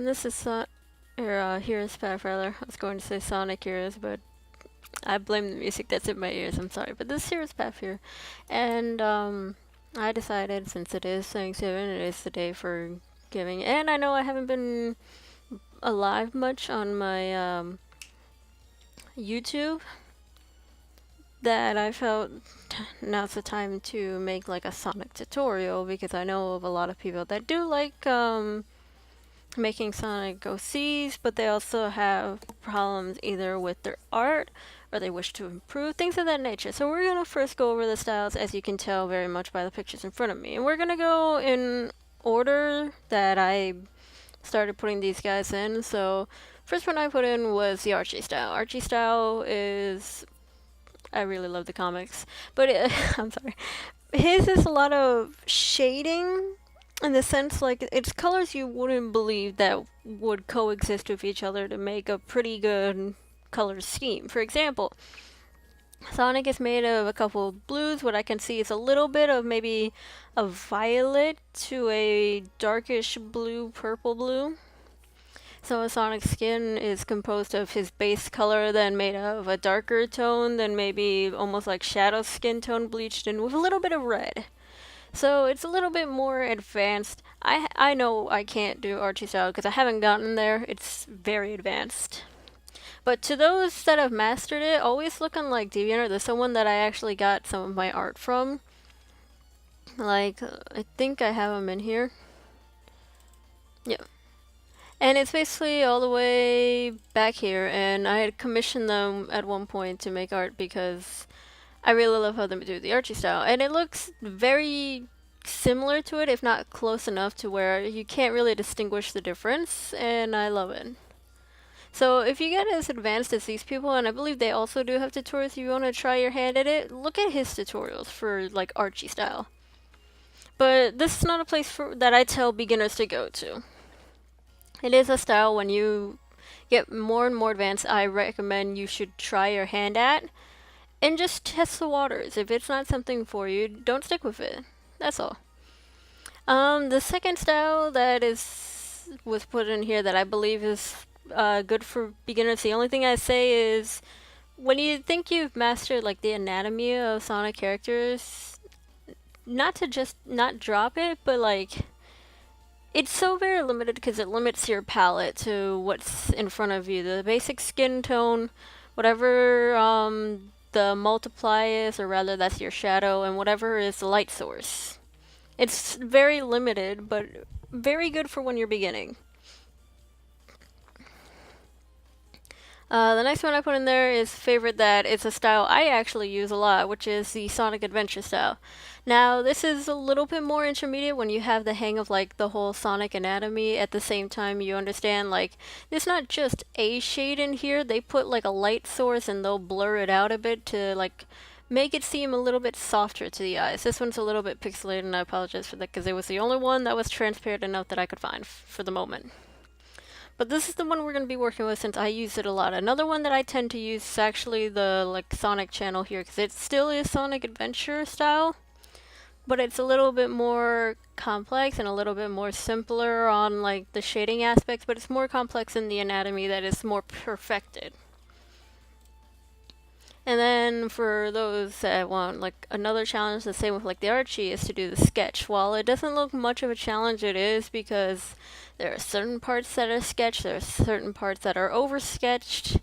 This is HeroesPath rather. I was going to say Sonic Heroes, but I blame the music that's in my ears. I'm sorry, but this is HeroesPath here, and I decided since it is Thanksgiving, it is the day for giving, and I know I haven't been alive much on my YouTube. That I felt now's the time to make like a Sonic tutorial because I know of a lot of people that do like making Sonic OCs, but they also have problems either with their art or they wish to improve, things of that nature. So we're going to first go over the styles, as you can tell very much by the pictures in front of me. And we're going to go in order that I started putting these guys in. So first one I put in was the Archie style. Archie style is... I really love the comics, but I'm sorry. His is a lot of shading in the sense like it's colors you wouldn't believe that would coexist with each other to make a pretty good color scheme. For example, Sonic is made of a couple of blues. What I can see is a little bit of maybe a violet to a darkish blue, purple blue. So Sonic's skin is composed of his base color, then made of a darker tone, then maybe almost like shadow skin tone bleached in with a little bit of red. So it's a little bit more advanced. I know I can't do Archie style because I haven't gotten there. It's very advanced. But to those that have mastered it, always look on like DeviantArt. There's someone that I actually got some of my art from. Like, I think I have them in here. Yeah. And it's basically all the way back here, and I had commissioned them at one point to make art because I really love how they do the Archie style. And it looks very similar to it, if not close enough to where you can't really distinguish the difference, and I love it. So if you get as advanced as these people, and I believe they also do have tutorials if you want to try your hand at it, look at his tutorials for like Archie style. But this is not a place that I tell beginners to go to. It is a style when you get more and more advanced, I recommend you should try your hand at and just test the waters. If it's not something for you, don't stick with it. That's all. The second style that was put in here that I believe is good for beginners. The only thing I say is when you think you've mastered like the anatomy of Sonic characters, not to just not drop it, but like it's so very limited because it limits your palette to what's in front of you. The basic skin tone, whatever the multiply is, or rather that's your shadow, and whatever is the light source. It's very limited, but very good for when you're beginning. The next one I put in there is favorite that it's a style I actually use a lot, which is the Sonic Adventure style. Now, this is a little bit more intermediate when you have the hang of like the whole Sonic anatomy. At the same time, you understand like it's not just a shade in here. They put like a light source and they'll blur it out a bit to like make it seem a little bit softer to the eyes. This one's a little bit pixelated, and I apologize for that because it was the only one that was transparent enough that I could find for the moment. But this is the one we're going to be working with since I use it a lot. Another one that I tend to use is actually the like Sonic channel here because it still is Sonic Adventure style, but it's a little bit more complex and a little bit more simpler on like the shading aspects, but it's more complex in the anatomy that is more perfected. And then for those that want like another challenge, the same with like the Archie, is to do the sketch. While it doesn't look much of a challenge, it is because there are certain parts that are sketched, there are certain parts that are over sketched.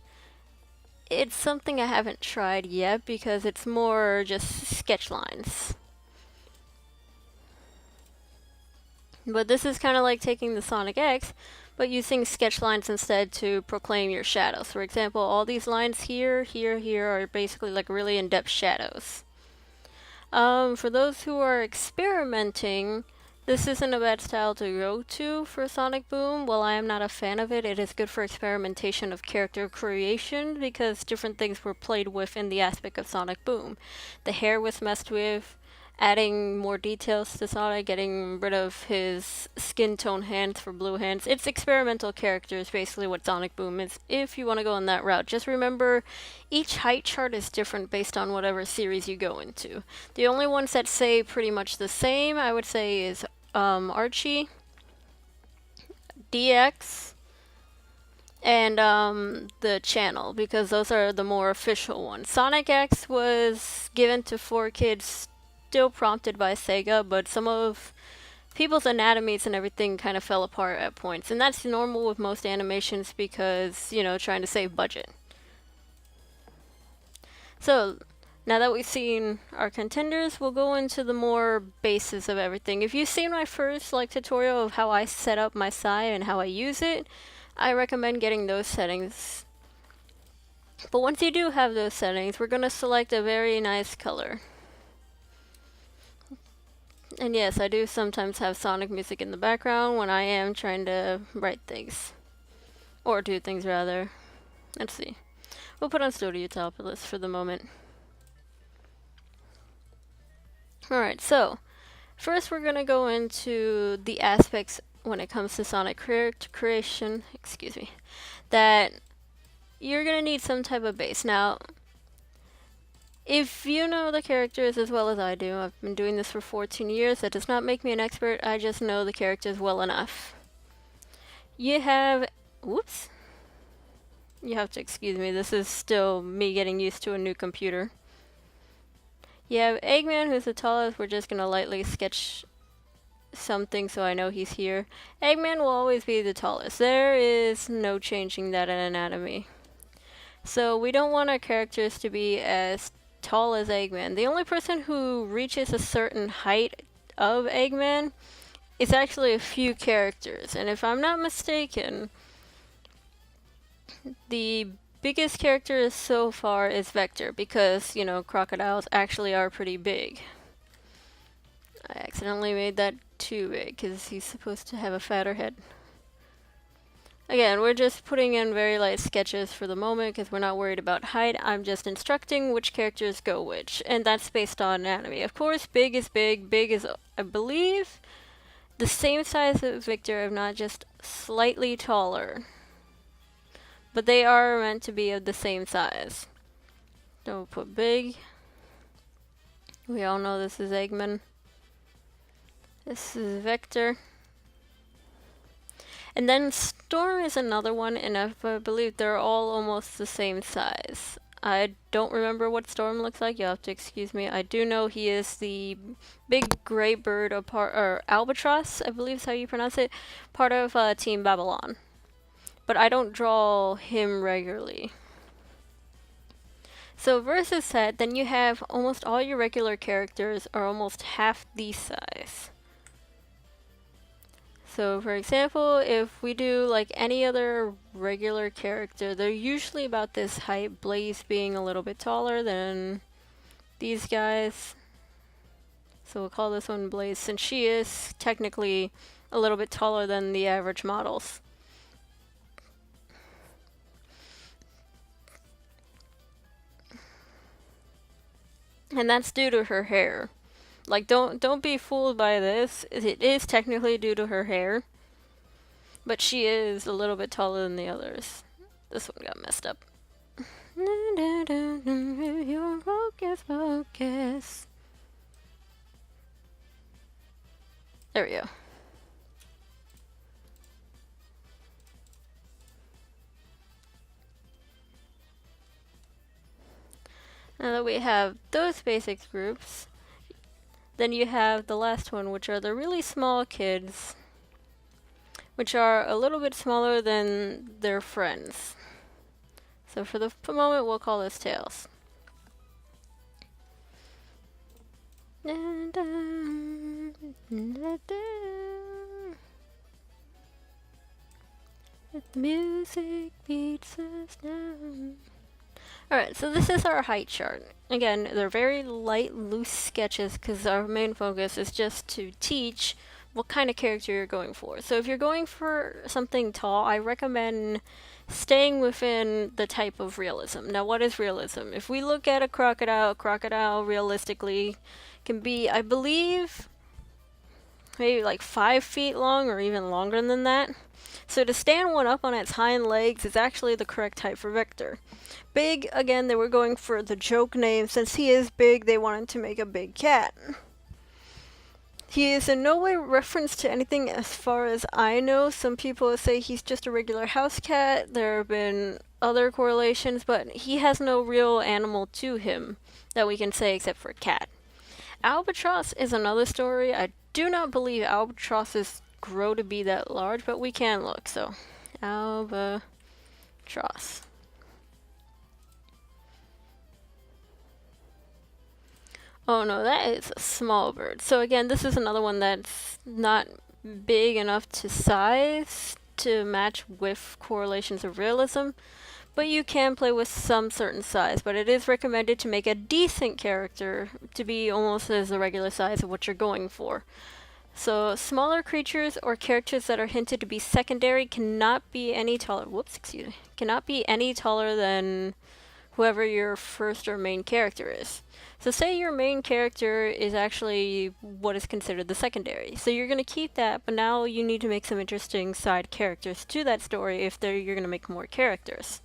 It's something I haven't tried yet because it's more just sketch lines. But this is kind of like taking the Sonic X, but using sketch lines instead to proclaim your shadows. For example, all these lines here are basically like really in-depth shadows. For those who are experimenting, this isn't a bad style to go to for Sonic Boom. While I am not a fan of it, it is good for experimentation of character creation because different things were played with in the aspect of Sonic Boom. The hair was messed with, adding more details to Sonic, getting rid of his skin tone hands for blue hands. It's experimental characters, basically what Sonic Boom is, if you want to go on that route. Just remember, each height chart is different based on whatever series you go into. The only ones that say pretty much the same, I would say, is Archie, DX, and the channel, because those are the more official ones. Sonic X was given to 4Kids, still prompted by Sega, but some of people's anatomies and everything kind of fell apart at points, and that's normal with most animations because, you know, trying to save budget. So, now that we've seen our contenders, we'll go into the more bases of everything. If you've seen my first tutorial of how I set up my Sai and how I use it, I recommend getting those settings. But once you do have those settings, we're going to select a very nice color. And yes, I do sometimes have Sonic music in the background when I am trying to write things. Or do things, rather. Let's see. We'll put on Studio Topless for the moment. Alright, so first we're going to go into the aspects when it comes to Sonic creation, that you're going to need some type of base. Now, if you know the characters as well as I do, I've been doing this for 14 years, that does not make me an expert, I just know the characters well enough. You have, whoops, you have to excuse me, this is still me getting used to a new computer. You have Eggman, who's the tallest. We're just going to lightly sketch something so I know he's here. Eggman will always be the tallest. There is no changing that in anatomy. So we don't want our characters to be as tall as Eggman. The only person who reaches a certain height of Eggman is actually a few characters. And if I'm not mistaken, the biggest character so far is Vector, because, you know, crocodiles actually are pretty big. I accidentally made that too big because he's supposed to have a fatter head. Again, we're just putting in very light sketches for the moment because we're not worried about height. I'm just instructing which characters go which, and that's based on anatomy. Of course, big is big. Big is, I believe, the same size as Victor, if not just slightly taller. But they are meant to be of the same size. So we'll put big. We all know this is Eggman. This is Vector. And then Storm is another one, and I believe they're all almost the same size. I don't remember what Storm looks like, you'll have to excuse me. I do know he is the big gray bird, or albatross, I believe is how you pronounce it, part of Team Babylon. But I don't draw him regularly. So versus set, then you have almost all your regular characters are almost half the size. So for example, if we do like any other regular character, they're usually about this height, Blaze being a little bit taller than these guys. So we'll call this one Blaze, since she is technically a little bit taller than the average models. And that's due to her hair. Like, don't be fooled by this. It is technically due to her hair. But she is a little bit taller than the others. This one got messed up. Your focus. There we go. Now that we have those basic groups, then you have the last one, which are the really small kids, which are a little bit smaller than their friends. So for the moment, we'll call this Tails. The music beats us down. Alright, so this is our height chart. Again, they're very light, loose sketches because our main focus is just to teach what kind of character you're going for. So if you're going for something tall, I recommend staying within the type of realism. Now, what is realism? If we look at a crocodile realistically can be, I believe, maybe like 5 feet long or even longer than that. So to stand one up on its hind legs is actually the correct height for Vector. Big, again, they were going for the joke name. Since he is big, they wanted to make a big cat. He is in no way referenced to anything as far as I know. Some people say he's just a regular house cat. There have been other correlations, but he has no real animal to him that we can say except for cat. Albatross is another story. I do not believe albatrosses grow to be that large, but we can look. So, albatross. Oh no, that is a small bird. So again, this is another one that's not big enough to size to match with correlations of realism, but you can play with some certain size. But it is recommended to make a decent character to be almost as the regular size of what you're going for. So smaller creatures or characters that are hinted to be secondary cannot be any taller. Whoops, excuse me. Cannot be any taller than whoever your first or main character is. So say your main character is actually what is considered the secondary. So you're going to keep that, but now you need to make some interesting side characters to that story if you're going to make more characters.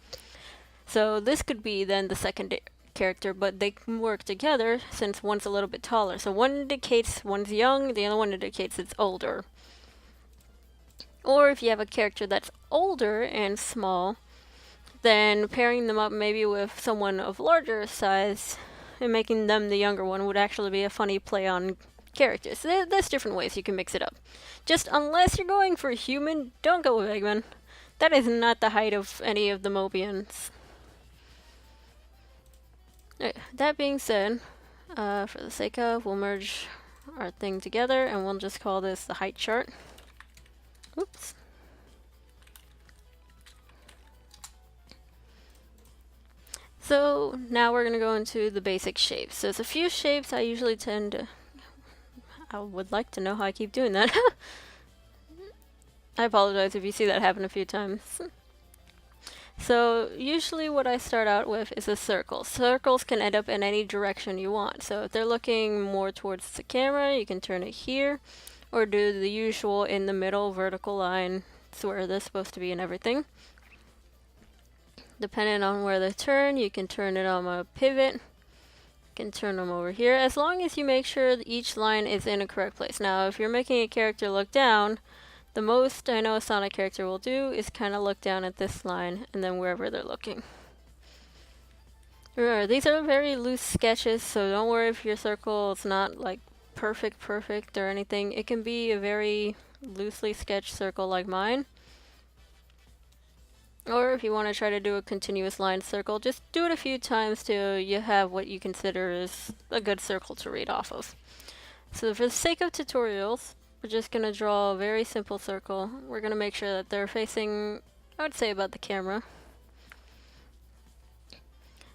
So this could be then the secondary character, but they can work together since one's a little bit taller. So one indicates one's young, the other one indicates it's older. Or if you have a character that's older and small, then pairing them up maybe with someone of larger size and making them the younger one would actually be a funny play on characters. There's different ways you can mix it up. Just unless you're going for a human, don't go with Eggman. That is not the height of any of the Mobians. That being said, for the sake of, we'll merge our thing together and we'll just call this the height chart. Oops. So now we're going to go into the basic shapes. So there's a few shapes I usually tend to... I would like to know how I keep doing that. I apologize if you see that happen a few times. So usually what I start out with is a circle. Circles can end up in any direction you want. So if they're looking more towards the camera, you can turn it here, or do the usual in the middle vertical line. It's where they're supposed to be and everything. Depending on where they turn, you can turn it on a pivot. You can turn them over here, as long as you make sure that each line is in a correct place. Now, if you're making a character look down, the most I know a Sonic character will do is kind of look down at this line and then wherever they're looking. Remember, these are very loose sketches, so don't worry if your circle is not like perfect or anything. It can be a very loosely sketched circle like mine. Or if you want to try to do a continuous line circle, just do it a few times till you have what you consider is a good circle to read off of. So for the sake of tutorials, we're just going to draw a very simple circle. We're going to make sure that they're facing, I would say, about the camera.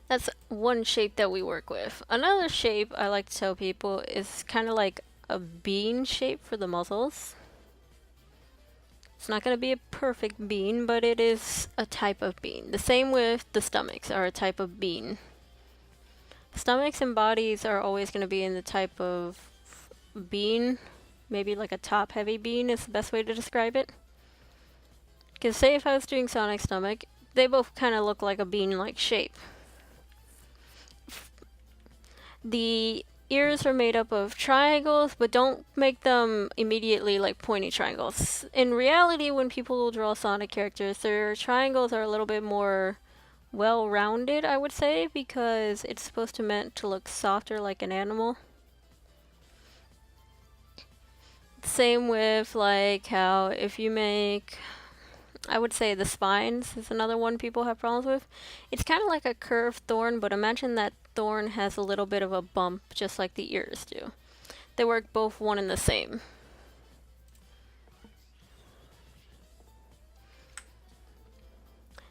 That's one shape that we work with. Another shape I like to tell people is kind of like a bean shape for the muzzles. It's not going to be a perfect bean, but it is a type of bean. The same with the stomachs are a type of bean. Stomachs and bodies are always going to be in the type of bean. Maybe like a top-heavy bean is the best way to describe it. Because say if I was doing Sonic's stomach, they both kind of look like a bean-like shape. The ears are made up of triangles, but don't make them immediately like pointy triangles. In reality, when people draw Sonic characters, their triangles are a little bit more well-rounded, I would say, because it's supposed to meant to look softer like an animal. Same with like how if you make, I would say the spines is another one people have problems with. It's kind of like a curved thorn, but imagine that thorn has a little bit of a bump just like the ears do. They work both one and the same.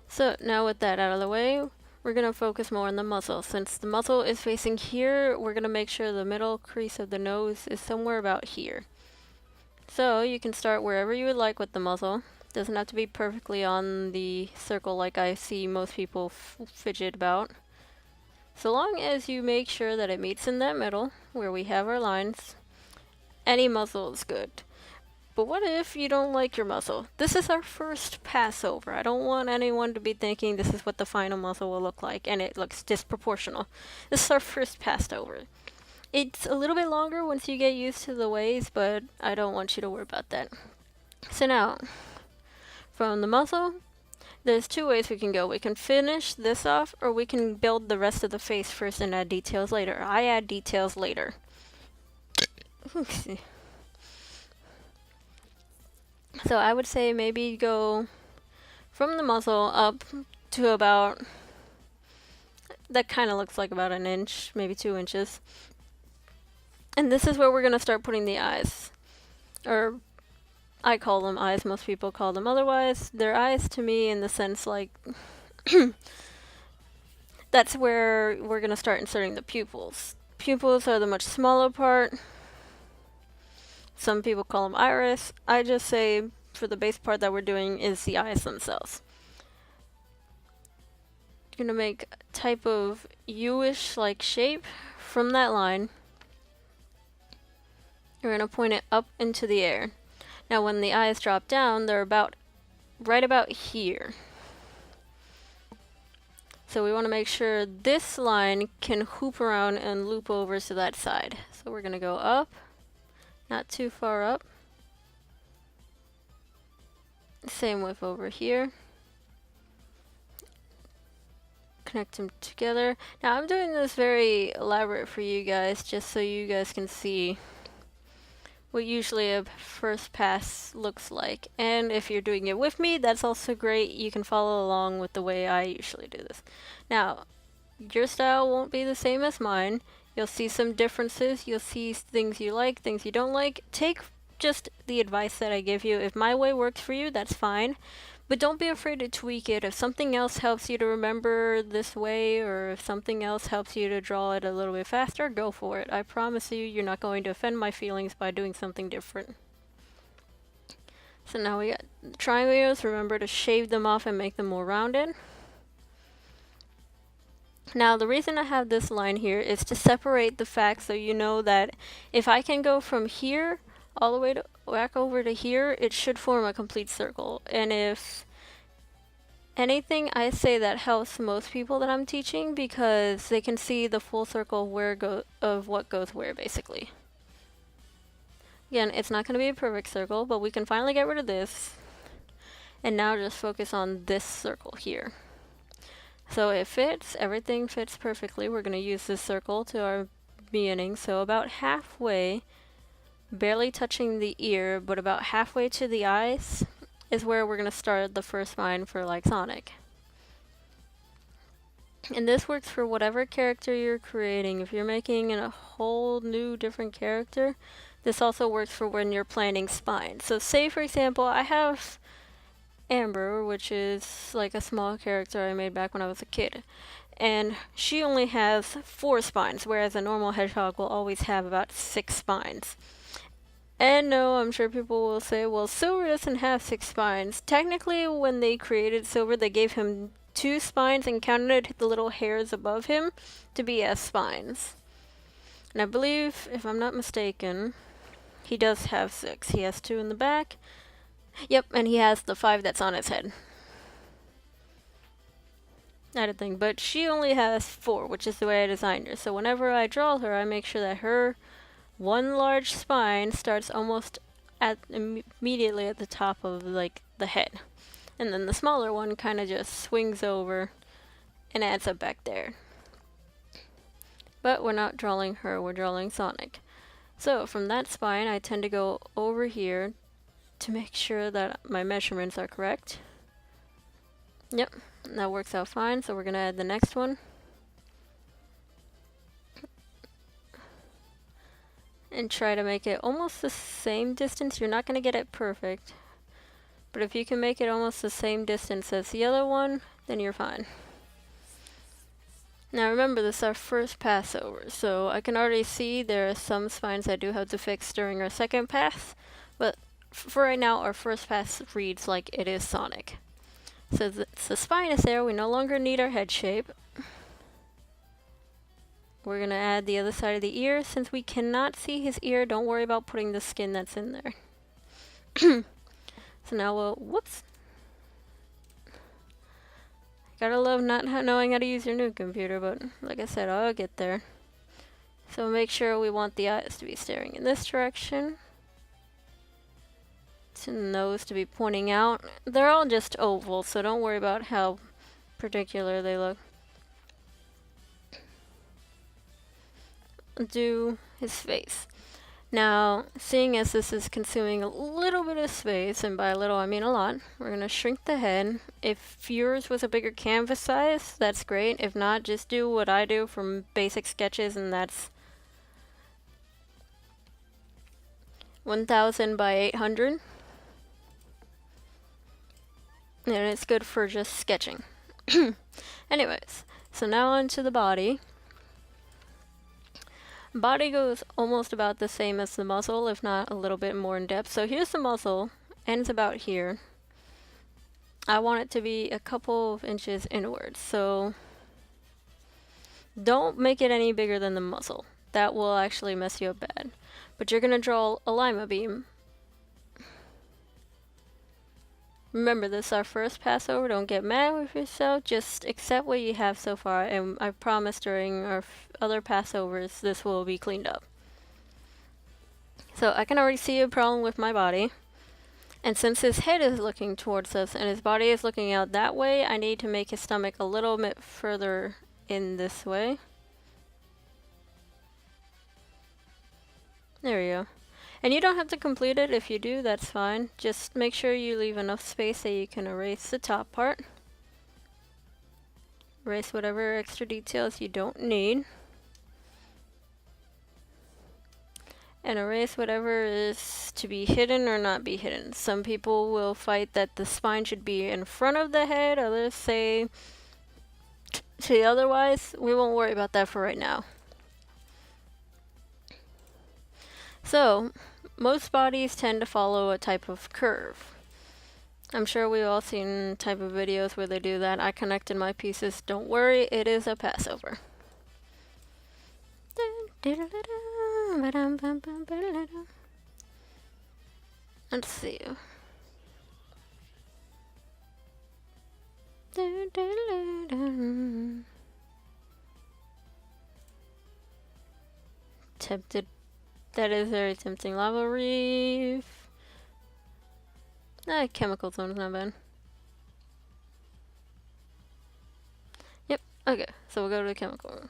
So now with that out of the way, we're going to focus more on the muzzle. Since the muzzle is facing here, we're going to make sure the middle crease of the nose is somewhere about here. So you can start wherever you would like with the muzzle. Doesn't have to be perfectly on the circle like I see most people fidget about. So long as you make sure that it meets in that middle, where we have our lines, any muzzle is good. But what if you don't like your muzzle? This is our first pass over. I don't want anyone to be thinking this is what the final muzzle will look like, and it looks disproportional. This is our first pass over. It's a little bit longer once you get used to the ways, but I don't want you to worry about that. So now, from the muzzle, there's two ways we can go. We can finish this off, or we can build the rest of the face first and add details later. I add details later. So I would say maybe go from the muzzle up to about, that kind of looks like about an inch, maybe 2 inches. And this is where we're going to start putting the eyes. Or, I call them eyes, most people call them otherwise. They're eyes to me in the sense like, that's where we're going to start inserting the pupils. Pupils are the much smaller part. Some people call them iris. I just say, for the base part that we're doing, is the eyes themselves. You're going to make a type of U-ish like shape from that line. You're going to point it up into the air. Now when the eyes drop down, they're right about here. So we want to make sure this line can hoop around and loop over to that side. So we're going to go up, not too far up. Same with over here. Connect them together. Now I'm doing this very elaborate for you guys, just so you guys can see what usually a first pass looks like. And if you're doing it with me, that's also great. You can follow along with the way I usually do this. Now, your style won't be the same as mine. You'll see some differences. You'll see things you like, things you don't like. Take just the advice that I give you. If my way works for you, that's fine. But don't be afraid to tweak it. If something else helps you to remember this way, or if something else helps you to draw it a little bit faster, go for it. I promise you, you're not going to offend my feelings by doing something different. So now we got triangles. Remember to shave them off and make them more rounded. Now the reason I have this line here is to separate the facts, so you know that if I can go from here all the way back over to here, it should form a complete circle. And if anything, I say that helps most people that I'm teaching, because they can see the full circle of what goes where, basically. Again, it's not going to be a perfect circle, but we can finally get rid of this. And now just focus on this circle here. So it fits, everything fits perfectly. We're going to use this circle to our beginning. So about halfway, barely touching the ear, but about halfway to the eyes is where we're going to start the first line for like Sonic. And this works for whatever character you're creating. If you're making a whole new different character, this also works for when you're planning spines. So say for example, I have Amber, which is like a small character I made back when I was a kid. And she only has 4 spines, whereas a normal hedgehog will always have about 6 spines. And no, I'm sure people will say, well, Silver doesn't have 6 spines. Technically, when they created Silver, they gave him 2 spines and counted the little hairs above him to be as spines. And I believe, if I'm not mistaken, he does have 6. He has 2 in the back. Yep, and he has the 5 that's on his head. I don't think, but she only has 4, which is the way I designed her. So whenever I draw her, I make sure that her one large spine starts almost immediately at the top of like the head, and then the smaller one kind of just swings over and adds up back there. But we're not drawing her, we're drawing Sonic. So from that spine, I tend to go over here to make sure that my measurements are correct. Yep, that works out fine. So we're gonna add the next one. And try to make it almost the same distance. You're not going to get it perfect, but if you can make it almost the same distance as the other one, then you're fine. Now remember, this is our first pass over, so I can already see there are some spines I do have to fix during our second pass, but for right now, our first pass reads like it is Sonic. So the spine is there, we no longer need our head shape. We're going to add the other side of the ear. Since we cannot see his ear, don't worry about putting the skin that's in there. So now we'll, whoops. Gotta love not knowing how to use your new computer, but like I said, I'll get there. So make sure we want the eyes to be staring in this direction. To the nose to be pointing out. They're all just oval, so don't worry about how particular they look. Do his face. Now, seeing as this is consuming a little bit of space, and by a little I mean a lot, we're going to shrink the head. If yours was a bigger canvas size, that's great. If not, just do what I do from basic sketches, and that's 1000 by 800. And it's good for just sketching. Anyways, so now onto the body. Body goes almost about the same as the muzzle, if not a little bit more in depth. So here's the muzzle, ends about here. I want it to be a couple of inches inwards, so don't make it any bigger than the muzzle. That will actually mess you up bad. But you're going to draw a lima beam. Remember, this is our first Passover. Don't get mad with yourself. Just accept what you have so far. And I promise during our other Passovers, this will be cleaned up. So I can already see a problem with my body. And since his head is looking towards us and his body is looking out that way, I need to make his stomach a little bit further in this way. There we go. And you don't have to complete it. If you do, that's fine. Just make sure you leave enough space that you can erase the top part. Erase whatever extra details you don't need. And erase whatever is to be hidden or not be hidden. Some people will fight that the spine should be in front of the head. Others say otherwise. We won't worry about that for right now. So, most bodies tend to follow a type of curve. I'm sure we've all seen type of videos where they do that. I connected my pieces. Don't worry, it is a Passover. Let's see. Tempted. That is very tempting. Lava reef. Chemical zone's not bad. Yep, okay, so we'll go to the chemical room.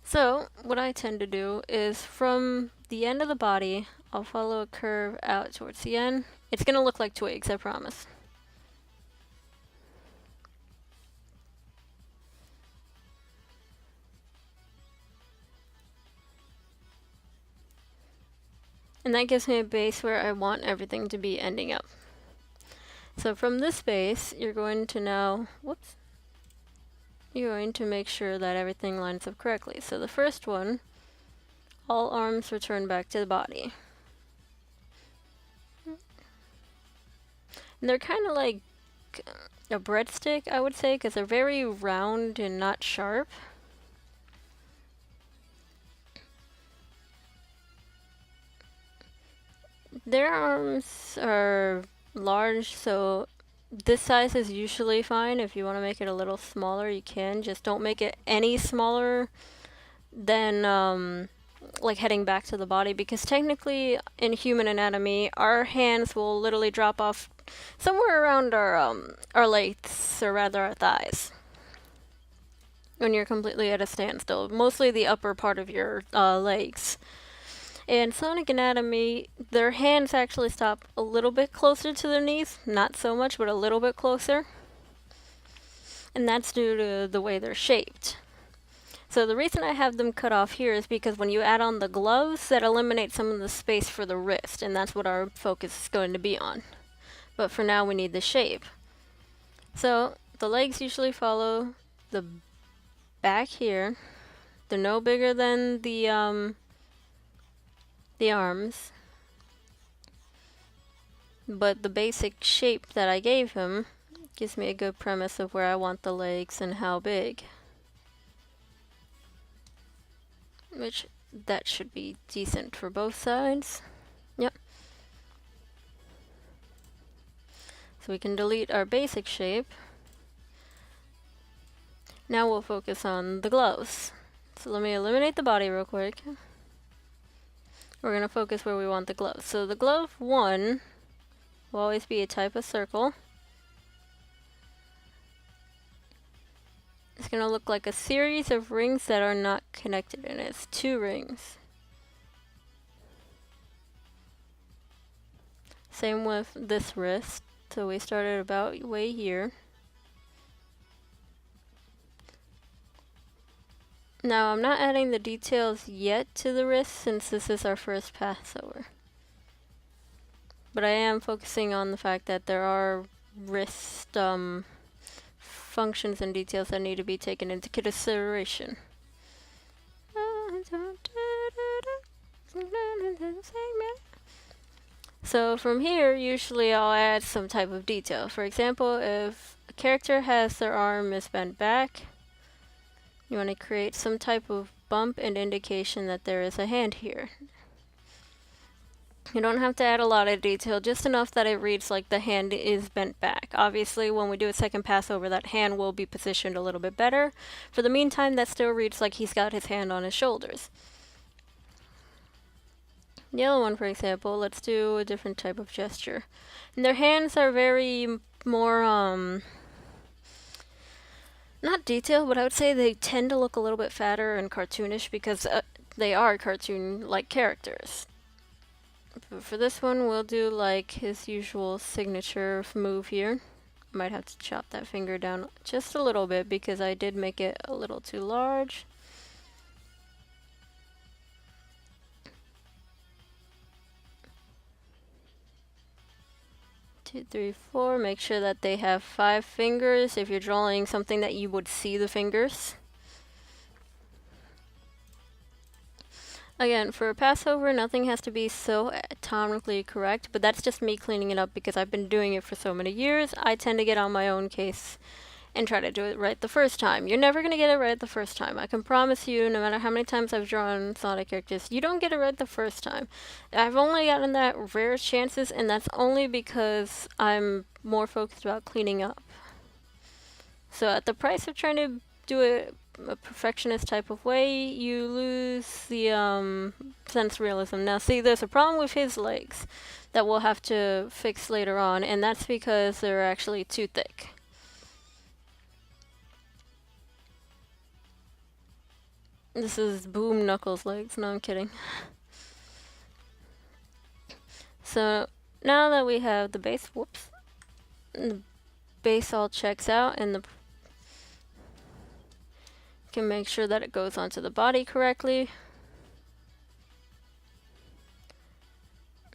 So, what I tend to do is from the end of the body, I'll follow a curve out towards the end. It's gonna look like twigs, I promise. And that gives me a base where I want everything to be ending up. So from this base, you're going to now, you're going to make sure that everything lines up correctly. So the first one, all arms return back to the body. And they're kind of like a breadstick, I would say, because they're very round and not sharp. Their arms are large, so this size is usually fine. If you want to make it a little smaller, you can. Just don't make it any smaller than like heading back to the body, because technically in human anatomy, our hands will literally drop off somewhere around our legs, or rather our thighs, when you're completely at a standstill. Mostly the upper part of your legs. In Sonic Anatomy, their hands actually stop a little bit closer to their knees. Not so much, but a little bit closer. And that's due to the way they're shaped. So the reason I have them cut off here is because when you add on the gloves, that eliminates some of the space for the wrist, and that's what our focus is going to be on. But for now, we need the shape. So the legs usually follow the back here. They're no bigger than the arms, but the basic shape that I gave him gives me a good premise of where I want the legs and how big, which that should be decent for both sides. Yep. So we can delete our basic shape. Now we'll focus on the gloves. So let me eliminate the body real quick. We're going to focus where we want the glove. So the glove 1 will always be a type of circle. It's going to look like a series of rings that are not connected, and it's 2 rings. Same with this wrist. So we started about way here. Now I'm not adding the details yet to the wrist since this is our first pass over. But I am focusing on the fact that there are wrist functions and details that need to be taken into consideration. So from here, usually I'll add some type of detail. For example, if a character has their arm is bent back, you want to create some type of bump and indication that there is a hand here. You don't have to add a lot of detail, just enough that it reads like the hand is bent back. Obviously, when we do a second pass over, that hand will be positioned a little bit better. For the meantime, that still reads like he's got his hand on his shoulders. The other one, for example, let's do a different type of gesture. And their hands are very more, not detailed, but I would say they tend to look a little bit fatter and cartoonish because they are cartoon-like characters. For this one, we'll do like his usual signature move here. Might have to chop that finger down just a little bit because I did make it a little too large. Two, three, four. Make sure that they have 5 fingers if you're drawing something that you would see the fingers. Again, for a passover, nothing has to be so atomically correct, but that's just me cleaning it up because I've been doing it for so many years. I tend to get on my own case and try to do it right the first time. You're never going to get it right the first time. I can promise you, no matter how many times I've drawn Sonic characters, you don't get it right the first time. I've only gotten that rare chances, and that's only because I'm more focused about cleaning up. So at the price of trying to do it a perfectionist type of way, you lose the sense realism. Now see, there's a problem with his legs that we'll have to fix later on, and that's because they're actually too thick. This is Boom Knuckles' legs. No, I'm kidding. So now that we have the base, the base all checks out, and the can make sure that it goes onto the body correctly.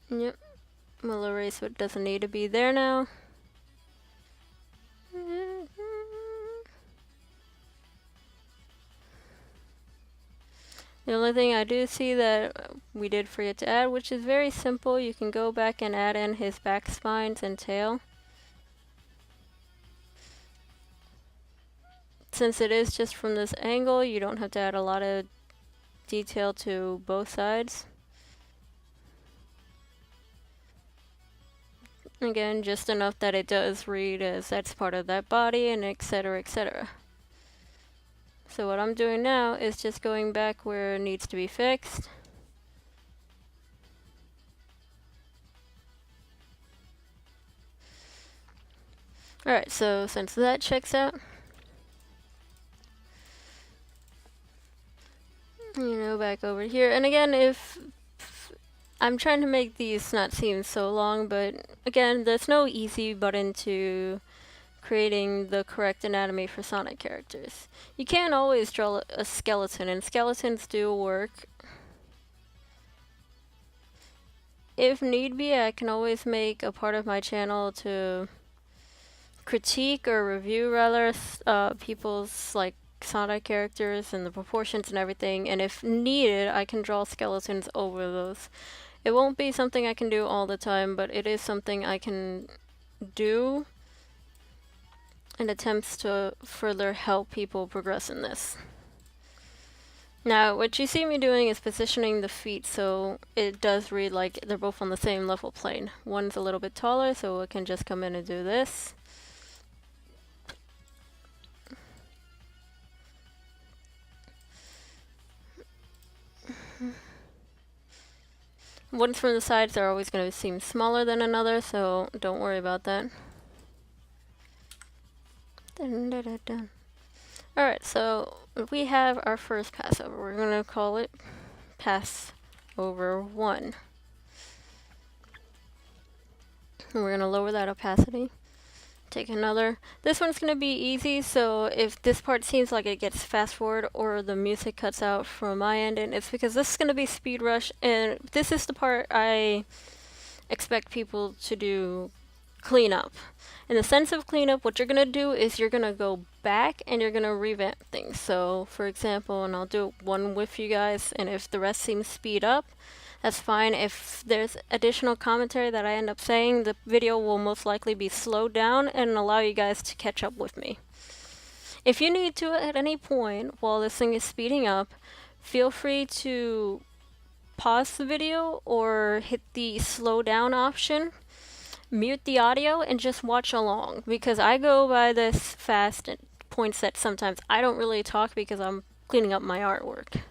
Yep. We'll erase what doesn't need to be there now. The only thing I do see that we did forget to add, which is very simple, you can go back and add in his back spines and tail. Since it is just from this angle, you don't have to add a lot of detail to both sides. Again, just enough that it does read as that's part of that body, and etc, etc. So what I'm doing now is just going back where it needs to be fixed. Alright, so since that checks out, back over here. And again, if I'm trying to make these not seem so long, but again, there's no easy button to creating the correct anatomy for Sonic characters. You can't always draw a skeleton, and skeletons do work. If need be, I can always make a part of my channel to critique or review rather people's like Sonic characters and the proportions and everything, and if needed I can draw skeletons over those. It won't be something I can do all the time, but it is something I can do in attempts to further help people progress in this. Now, what you see me doing is positioning the feet so it does read like they're both on the same level plane. One's a little bit taller, so it can just come in and do this. Ones from the sides are always going to seem smaller than another, so don't worry about that. Dun, dun, dun, dun. Alright, so we have our first Passover. We're going to call it Passover 1. And we're going to lower that opacity. Take another. This one's going to be easy, so if this part seems like it gets fast forward or the music cuts out from my end, and it's because this is going to be speed rush, and this is the part I expect people to do cleanup. In the sense of cleanup, what you're going to do is you're going to go back and you're going to revamp things. So, for example, and I'll do one with you guys, and if the rest seems speed up, that's fine. If there's additional commentary that I end up saying, the video will most likely be slowed down and allow you guys to catch up with me. If you need to at any point while this thing is speeding up, feel free to pause the video or hit the slow down option, mute the audio, and just watch along, because I go by this fast at points that sometimes I don't really talk because I'm cleaning up my artwork.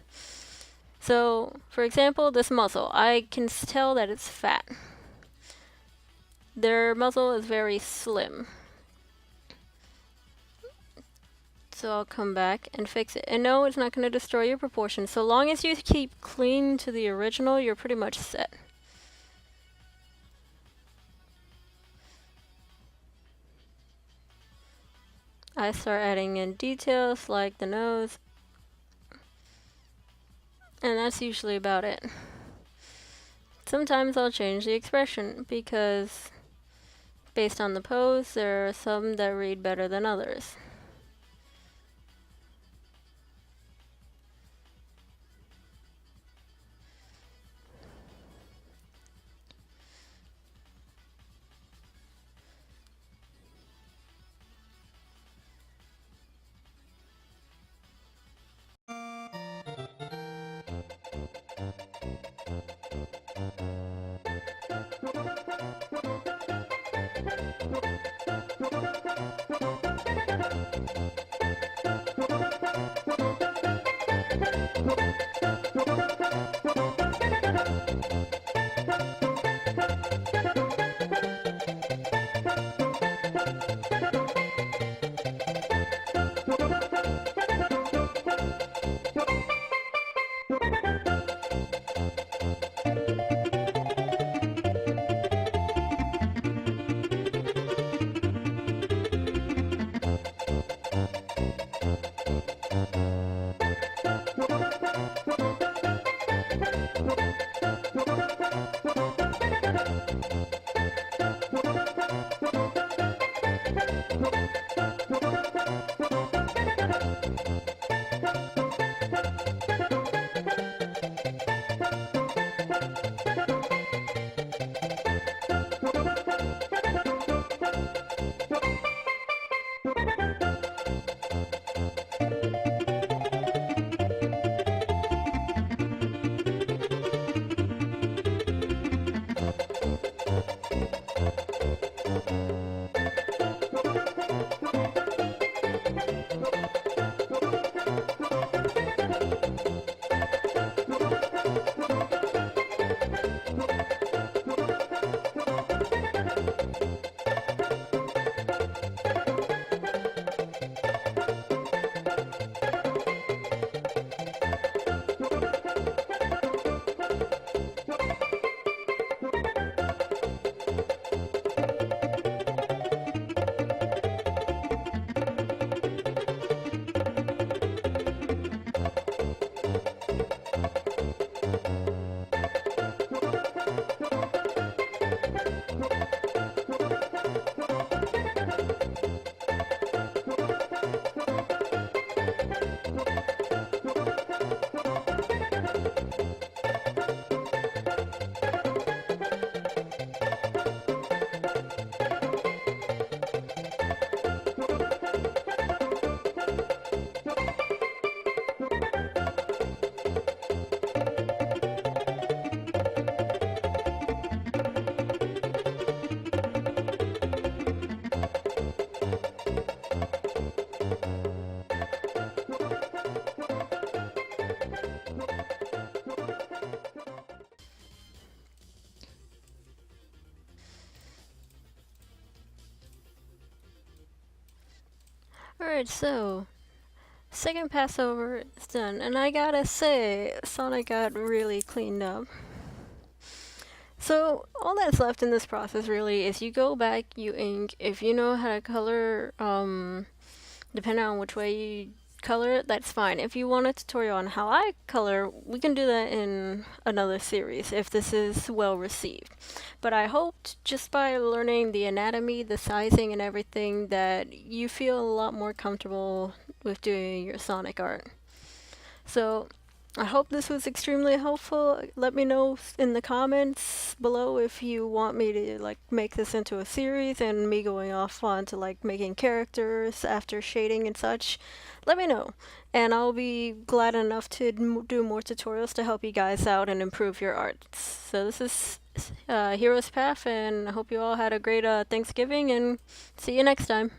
So, for example, this muzzle, I can tell that it's fat. Their muzzle is very slim. So I'll come back and fix it. And no, it's not going to destroy your proportions. So long as you keep clean to the original, you're pretty much set. I start adding in details like the nose. And that's usually about it. Sometimes I'll change the expression because based on the pose, there are some that read better than others. Alright, so second Passover is done, and I gotta say, Sonic got really cleaned up. So all that's left in this process really is you go back, you ink. If you know how to color, depending on which way you color it, that's fine. If you want a tutorial on how I color, we can do that in another series if this is well received. But I hoped just by learning the anatomy, the sizing, and everything that you feel a lot more comfortable with doing your Sonic art. So I hope this was extremely helpful. Let me know in the comments below if you want me to like make this into a series and me going off on to like making characters after shading and such. Let me know, and I'll be glad enough to do more tutorials to help you guys out and improve your arts. So this is HeroesPath, and I hope you all had a great Thanksgiving, and see you next time.